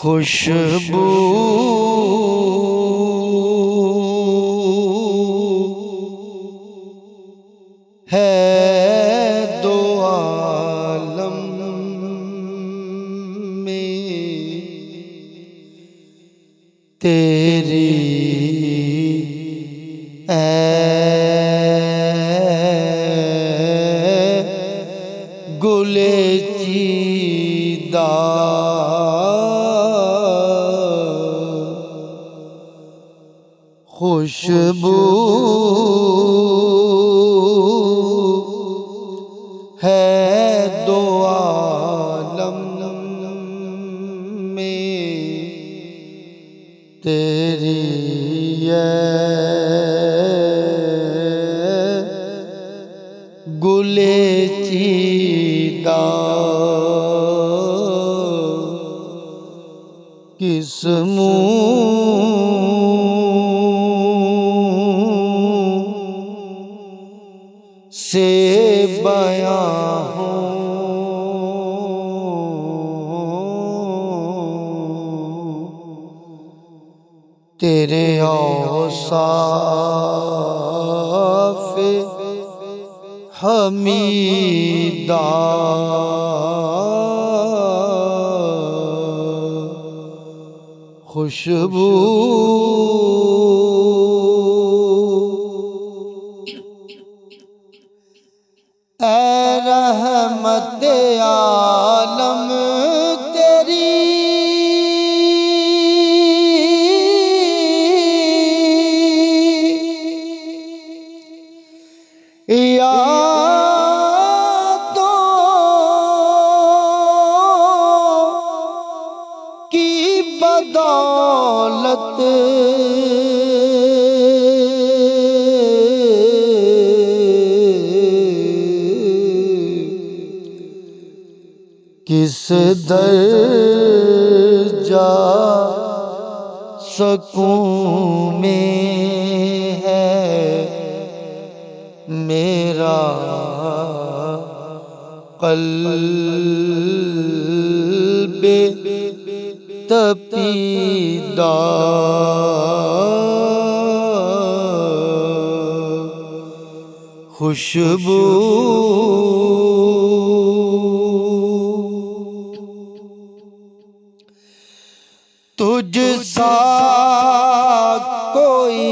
खुशबू है दो आलम में तेरी गुले चीदा खुशबू है दो आलम में तेरी गुले चीदा किस मुँह से बयां हो तेरे औसाफ़ हमीदा खुशबू ऐ रहमत आलम तेरी यादों की बदौलत किस दर्जा सकून में है मेरा क़ल्ब तपीदा खुशबू तुझ सा कोई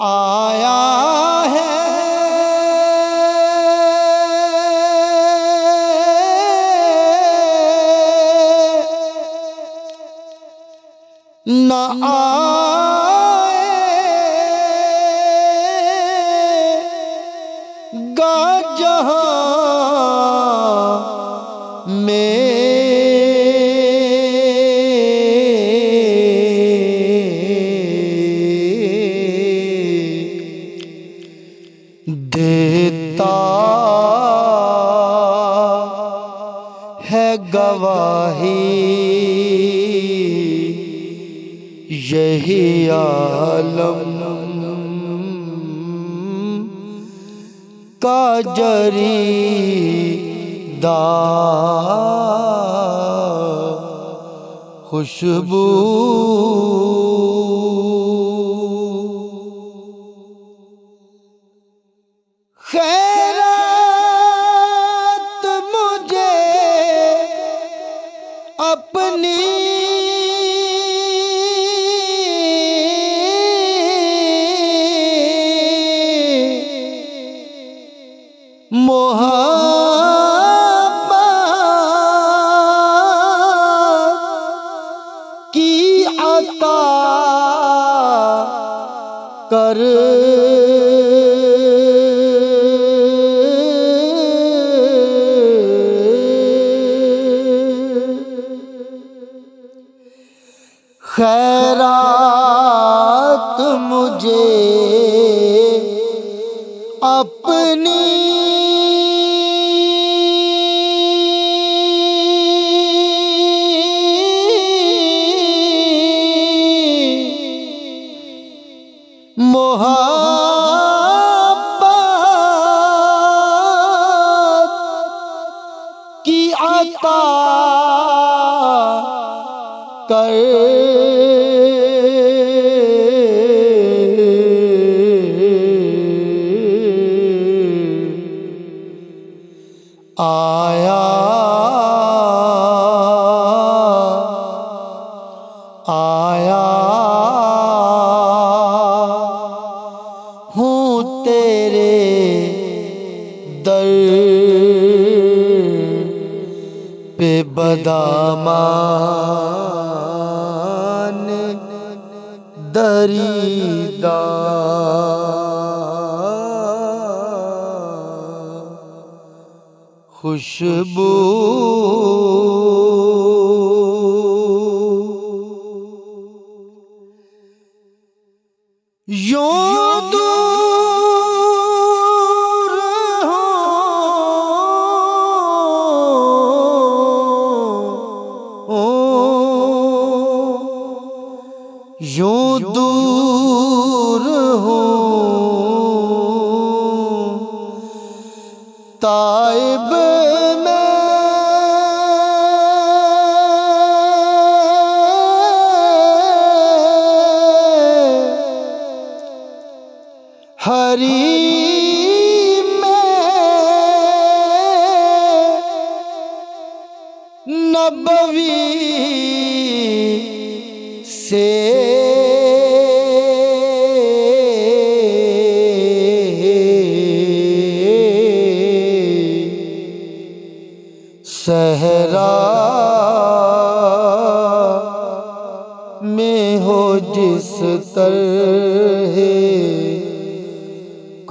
आया है न आएगा जहाँ में देता है गवाही यही आलम का जरीदा खुशबू खैरात मुझे अपनी मोहब्बत की अता कर खैरात मुझे अपनी मोहब्बत की अता कर आया आया हूँ तेरे दर पे बदामान दरीदा खुशबू यूं दूर हो यूं दूर हो ताइब हरी में नबवी से सहरा में हो जिस तरह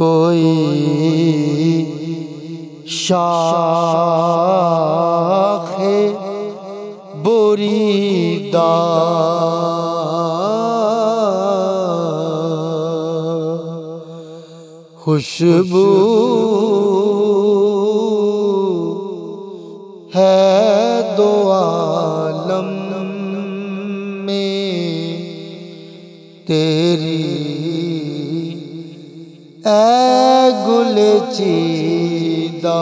कोई शाखे बुरीदा खुशबू है दो आलम में तेरी ऐ गुल चीदा।